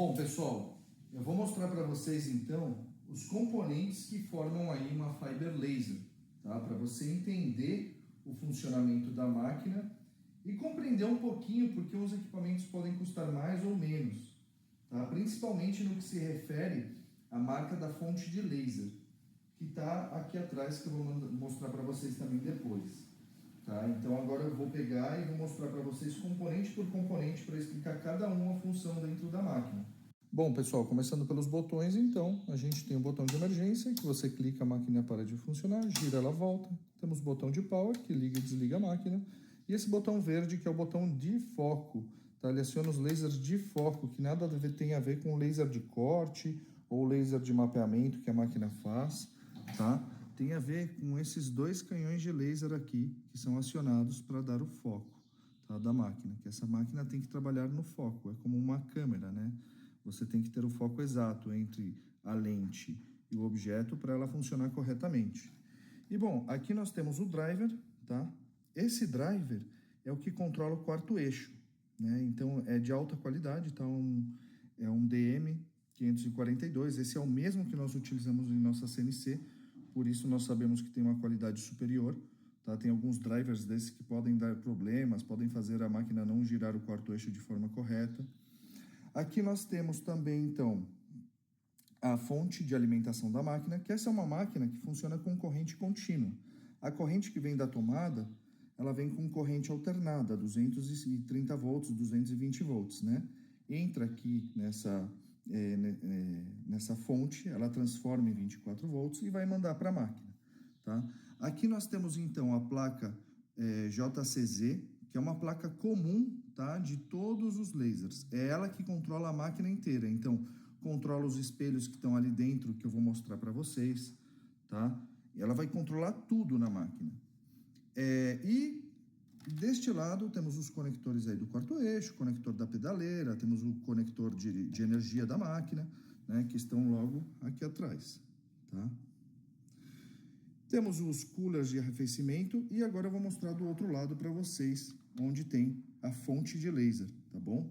Bom, pessoal, eu vou mostrar para vocês então os componentes que formam aí uma Fiber Laser, tá? Para você entender o funcionamento da máquina e compreender um pouquinho porque os equipamentos podem custar mais ou menos, tá? Principalmente no que se refere à marca da fonte de laser, que está aqui atrás, que eu vou mostrar para vocês também depois. Tá? Então agora eu vou pegar e vou mostrar para vocês componente por componente para explicar cada uma função dentro da máquina. Bom, pessoal, começando pelos botões, então, a gente tem o botão de emergência, que você clica, a máquina para de funcionar, gira, ela volta. Temos o botão de power, que liga e desliga a máquina. E esse botão verde, que é o botão de foco, tá? Ele aciona os lasers de foco, que nada tem a ver com laser de corte ou laser de mapeamento que a máquina faz, tá? Tem a ver com esses dois canhões de laser aqui, que são acionados para dar o foco, tá, da máquina. Que essa máquina tem que trabalhar no foco, é como uma câmera, né? Você tem que ter o foco exato entre a lente e o objeto para ela funcionar corretamente. E bom, aqui nós temos o driver, tá? Esse driver é o que controla o quarto eixo, né? Então é de alta qualidade, tá? É um DM542, esse é o mesmo que nós utilizamos em nossa CNC, por isso nós sabemos que tem uma qualidade superior, tá? Tem alguns drivers desses que podem dar problemas, podem fazer a máquina não girar o quarto eixo de forma correta. Aqui nós temos também, então, a fonte de alimentação da máquina, que essa é uma máquina que funciona com corrente contínua. A corrente que vem da tomada, ela vem com corrente alternada, 230 volts, 220 volts, né? Entra aqui nessa fonte, ela transforma em 24 volts e vai mandar para a máquina, tá? Aqui nós temos, então, a placa JCZ, que é uma placa comum, tá, de todos os lasers. É ela que controla a máquina inteira. Então, controla os espelhos que estão ali dentro, que eu vou mostrar para vocês, tá? E ela vai controlar tudo na máquina. E deste lado temos os conectores aí do quarto eixo, conector da pedaleira, temos o conector de energia da máquina, né, que estão logo aqui atrás, tá? Temos os coolers de arrefecimento e agora eu vou mostrar do outro lado para vocês, onde tem a fonte de laser, tá bom?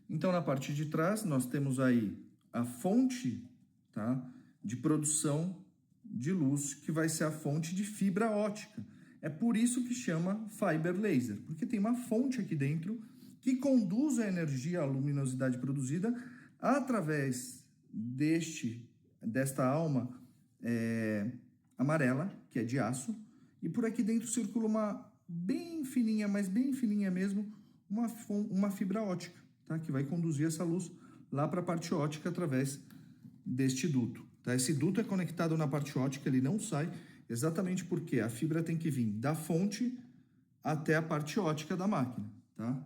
Então, na parte de trás, nós temos aí a fonte, tá, de produção de luz, que vai ser a fonte de fibra ótica. É por isso que chama Fiber Laser, porque tem uma fonte aqui dentro que conduz a energia, a luminosidade produzida, através desta alma amarela, que é de aço, e por aqui dentro circula uma bem fininha, mas bem fininha mesmo, uma fibra ótica, tá? Que vai conduzir essa luz lá para a parte ótica através deste duto, tá? Esse duto é conectado na parte ótica, ele não sai, exatamente porque a fibra tem que vir da fonte até a parte ótica da máquina, tá?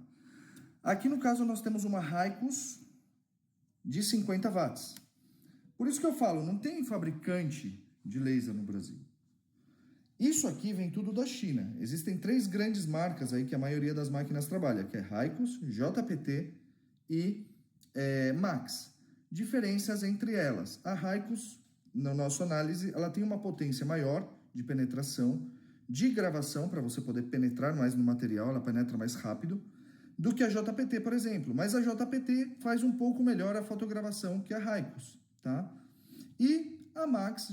Aqui no caso nós temos uma Hikos de 50 watts. Por isso que eu falo, não tem fabricante de laser no Brasil. Isso aqui vem tudo da China. Existem 3 grandes marcas aí que a maioria das máquinas trabalha, que é Hikos, JPT e Max. Diferenças entre elas. A Hikos, na nossa análise, ela tem uma potência maior de penetração, de gravação, para você poder penetrar mais no material, ela penetra mais rápido, do que a JPT, por exemplo. Mas a JPT faz um pouco melhor a fotogravação que a Hikos, tá? E a Max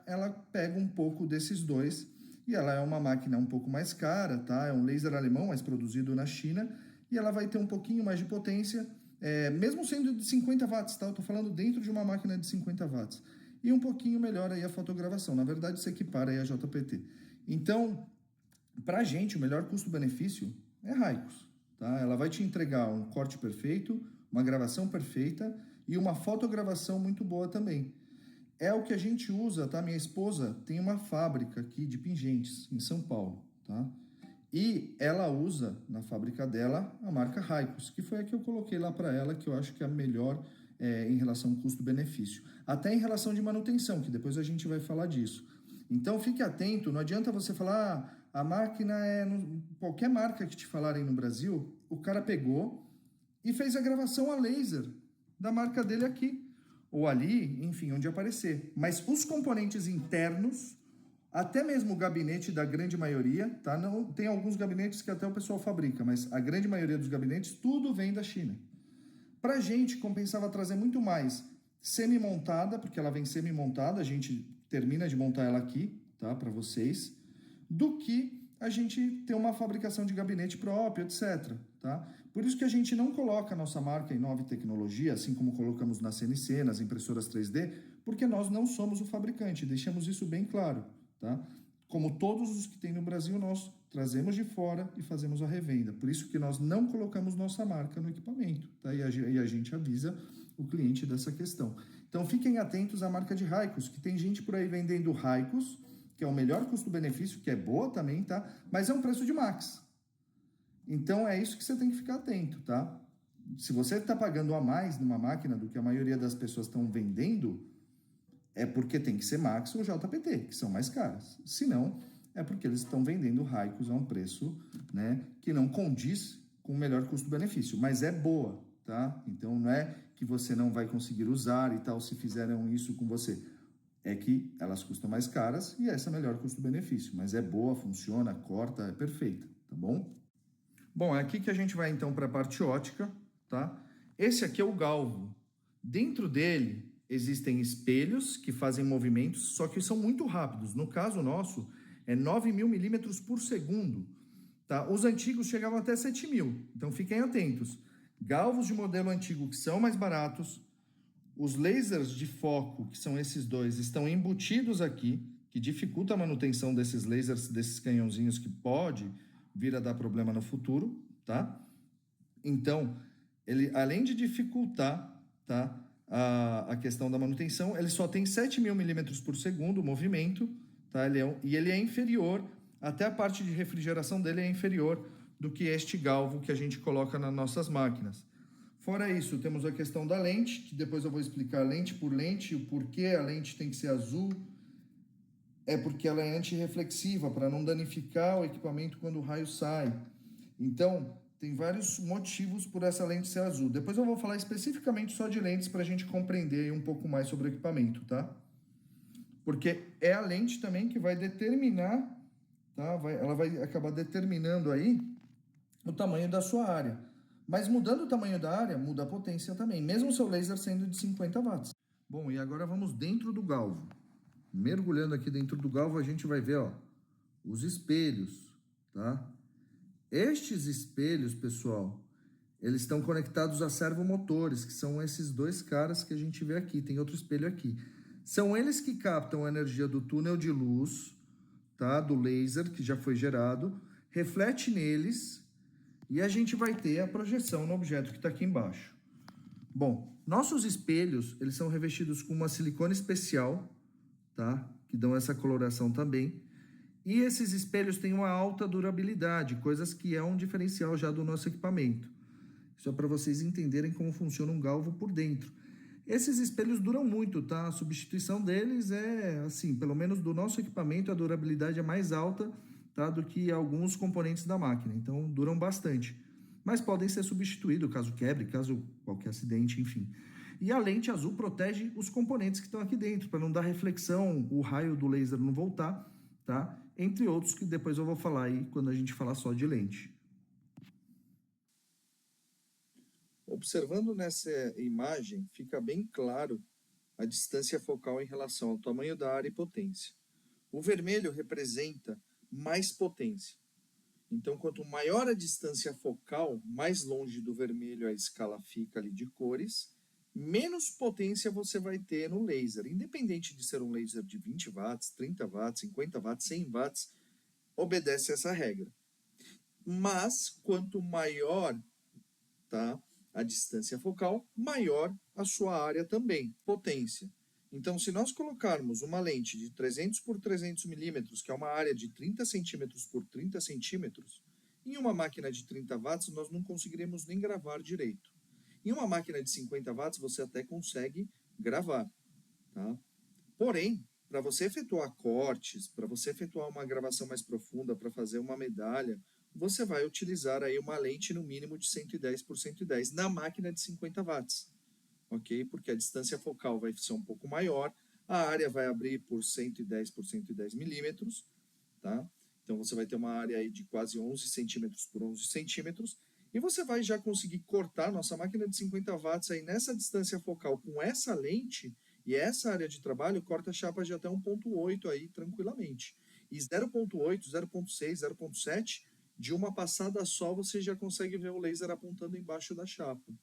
ela pega um pouco desses dois e ela é uma máquina um pouco mais cara, tá? É um laser alemão, mas produzido na China, e ela vai ter um pouquinho mais de potência, mesmo sendo de 50 watts, tá? Eu tô falando dentro de uma máquina de 50 watts. E um pouquinho melhor aí a fotogravação. Na verdade, se equipara aí a JPT. Então, pra gente, o melhor custo-benefício é Hikos, tá? Ela vai te entregar um corte perfeito, uma gravação perfeita e uma fotogravação muito boa também. É o que a gente usa, tá? Minha esposa tem uma fábrica aqui de pingentes em São Paulo, tá? E ela usa na fábrica dela a marca Hikos, que foi a que eu coloquei lá para ela, que eu acho que é a melhor em relação custo-benefício. Até em relação de manutenção, que depois a gente vai falar disso. Então fique atento, não adianta você falar, a máquina qualquer marca que te falarem no Brasil, o cara pegou e fez a gravação a laser da marca dele aqui. Ou ali, enfim, onde aparecer. Mas os componentes internos, até mesmo o gabinete da grande maioria, tá? Não, tem alguns gabinetes que até o pessoal fabrica, mas a grande maioria dos gabinetes, tudo vem da China. Para a gente, compensava trazer muito mais semi-montada, porque ela vem semi-montada, a gente termina de montar ela aqui, tá, para vocês, do que a gente ter uma fabricação de gabinete próprio, etc. Tá? Por isso que a gente não coloca a nossa marca em Nove Tecnologia, assim como colocamos na CNC, nas impressoras 3D, porque nós não somos o fabricante, deixamos isso bem claro. Tá? Como todos os que tem no Brasil, nós trazemos de fora e fazemos a revenda. Por isso que nós não colocamos nossa marca no equipamento. Tá? E a gente avisa o cliente dessa questão. Então fiquem atentos à marca de Raikos, que tem gente por aí vendendo Raikos, que é o melhor custo-benefício, que é boa também, tá? Mas é um preço de Max. Então é isso que você tem que ficar atento, tá? Se você está pagando a mais numa máquina do que a maioria das pessoas estão vendendo, é porque tem que ser Max ou JPT, que são mais caras. Se não, é porque eles estão vendendo Raikos a um preço, né, que não condiz com o melhor custo-benefício, mas é boa, tá? Então não é que você não vai conseguir usar e tal se fizeram isso com você. É que elas custam mais caras e essa é melhor custo-benefício, mas é boa, funciona, corta, é perfeita, tá bom? Bom, é aqui que a gente vai então para a parte ótica, tá? Esse aqui é o galvo. Dentro dele existem espelhos que fazem movimentos, só que são muito rápidos. No caso nosso, é 9.000 milímetros por segundo, tá? Os antigos chegavam até 7.000, então fiquem atentos. Galvos de modelo antigo que são mais baratos, os lasers de foco, que são esses dois, estão embutidos aqui, que dificulta a manutenção desses lasers, desses canhãozinhos que pode vir a dar problema no futuro, tá? Então, ele, além de dificultar, tá, a questão da manutenção, ele só tem 7.000 milímetros por segundo o movimento, tá? Ele é inferior, até a parte de refrigeração dele é inferior do que este galvo que a gente coloca nas nossas máquinas. Fora isso, temos a questão da lente, que depois eu vou explicar lente por lente, o porquê a lente tem que ser azul. É porque ela é antirreflexiva, para não danificar o equipamento quando o raio sai. Então, tem vários motivos por essa lente ser azul. Depois eu vou falar especificamente só de lentes para a gente compreender um pouco mais sobre o equipamento, tá? Porque é a lente também que vai determinar, tá? Ela vai acabar determinando aí o tamanho da sua área. Mas mudando o tamanho da área, muda a potência também, mesmo o seu laser sendo de 50 watts. Bom, e agora vamos dentro do galvo. Mergulhando aqui dentro do galvo, a gente vai ver, ó, os espelhos, tá? Estes espelhos, pessoal, eles estão conectados a servomotores, que são esses dois caras que a gente vê aqui. Tem outro espelho aqui. São eles que captam a energia do túnel de luz, tá? Do laser que já foi gerado, reflete neles e a gente vai ter a projeção no objeto que está aqui embaixo. Bom, nossos espelhos, eles são revestidos com uma silicone especial, tá? Que dão essa coloração também. E esses espelhos têm uma alta durabilidade, coisas que é um diferencial já do nosso equipamento. Isso é para vocês entenderem como funciona um galvo por dentro. Esses espelhos duram muito, tá? A substituição deles é, assim, pelo menos do nosso equipamento, a durabilidade é mais alta, tá? Do que alguns componentes da máquina. Então, duram bastante. Mas podem ser substituídos caso quebre, caso qualquer acidente, enfim. E a lente azul protege os componentes que estão aqui dentro, para não dar reflexão, o raio do laser não voltar, tá? Entre outros que depois eu vou falar aí quando a gente falar só de lente. Observando nessa imagem, fica bem claro a distância focal em relação ao tamanho da área e potência. O vermelho representa mais potência. Então, quanto maior a distância focal, mais longe do vermelho a escala fica ali de cores, menos potência você vai ter no laser. Independente de ser um laser de 20 watts, 30 watts, 50 watts, 100 watts, obedece essa regra. Mas, quanto maior, tá, a distância focal, maior a sua área também, potência. Então, se nós colocarmos uma lente de 300 por 300 milímetros, que é uma área de 30 centímetros por 30 centímetros, em uma máquina de 30 watts, nós não conseguiremos nem gravar direito. Em uma máquina de 50 watts, você até consegue gravar, tá? Porém, para você efetuar cortes, para você efetuar uma gravação mais profunda, para fazer uma medalha, você vai utilizar aí uma lente no mínimo de 110 por 110 na máquina de 50 watts, ok? Porque a distância focal vai ser um pouco maior, a área vai abrir por 110 por 110 milímetros, tá? Então você vai ter uma área aí de quase 11 centímetros por 11 centímetros, E você vai já conseguir cortar nossa máquina de 50 watts aí nessa distância focal com essa lente e essa área de trabalho, corta chapas de até 1.8 aí tranquilamente. E 0.8, 0.6, 0.7, de uma passada só você já consegue ver o laser apontando embaixo da chapa.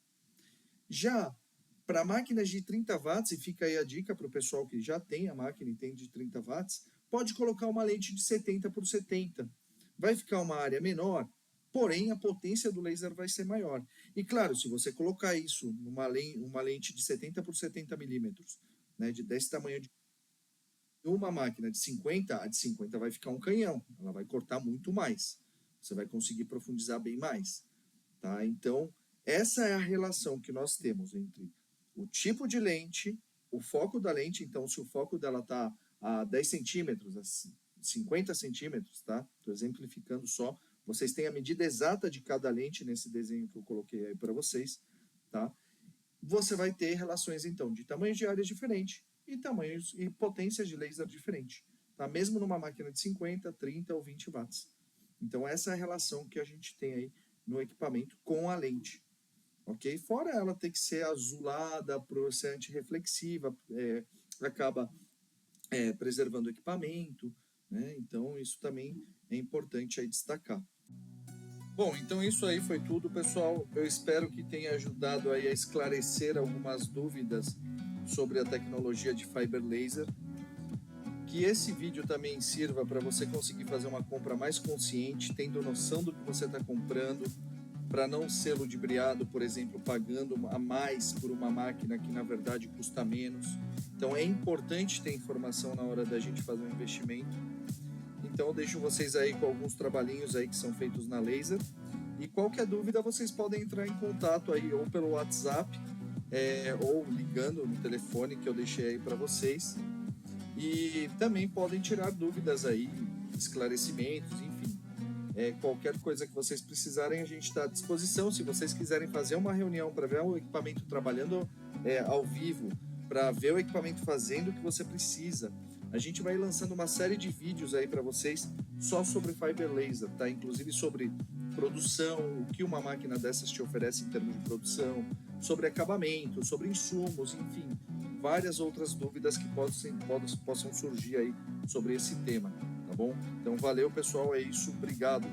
Já para máquinas de 30 watts, e fica aí a dica para o pessoal que já tem a máquina e tem de 30 watts, pode colocar uma lente de 70 por 70. Vai ficar uma área menor, porém a potência do laser vai ser maior. E claro, se você colocar isso numa lente de 70 por 70 milímetros, né, desse tamanho de uma máquina de 50, a de 50 vai ficar um canhão, ela vai cortar muito mais. Você vai conseguir profundizar bem mais. Tá? Então, essa é a relação que nós temos entre o tipo de lente, o foco da lente. Então, se o foco dela está a 10 centímetros, a 50 centímetros, tá? Estou exemplificando só. Vocês têm a medida exata de cada lente nesse desenho que eu coloquei aí para vocês, tá? Você vai ter relações, então, de tamanhos de áreas diferentes e tamanhos e potências de laser diferentes, tá? Mesmo numa máquina de 50, 30 ou 20 watts. Então, essa é a relação que a gente tem aí no equipamento com a lente, ok? Fora ela ter que ser azulada, por ser antirreflexiva, acaba preservando o equipamento, né? Então, isso também é importante aí destacar. Bom, então isso aí foi tudo, pessoal. Eu espero que tenha ajudado aí a esclarecer algumas dúvidas sobre a tecnologia de Fiber Laser. Que esse vídeo também sirva para você conseguir fazer uma compra mais consciente, tendo noção do que você está comprando, para não ser ludibriado, por exemplo, pagando a mais por uma máquina que na verdade custa menos. Então é importante ter informação na hora da gente fazer um investimento. Então eu deixo vocês aí com alguns trabalhinhos aí que são feitos na Laser. E qualquer dúvida vocês podem entrar em contato aí ou pelo WhatsApp ou ligando no telefone que eu deixei aí para vocês. E também podem tirar dúvidas aí, esclarecimentos, enfim. Qualquer coisa que vocês precisarem, a gente está à disposição. Se vocês quiserem fazer uma reunião para ver o equipamento trabalhando ao vivo, para ver o equipamento fazendo o que você precisa, a gente vai lançando uma série de vídeos aí para vocês só sobre Fiber Laser, tá? Inclusive sobre produção, o que uma máquina dessas te oferece em termos de produção, sobre acabamento, sobre insumos, enfim, várias outras dúvidas que possam surgir aí sobre esse tema, tá bom? Então valeu, pessoal, é isso, obrigado.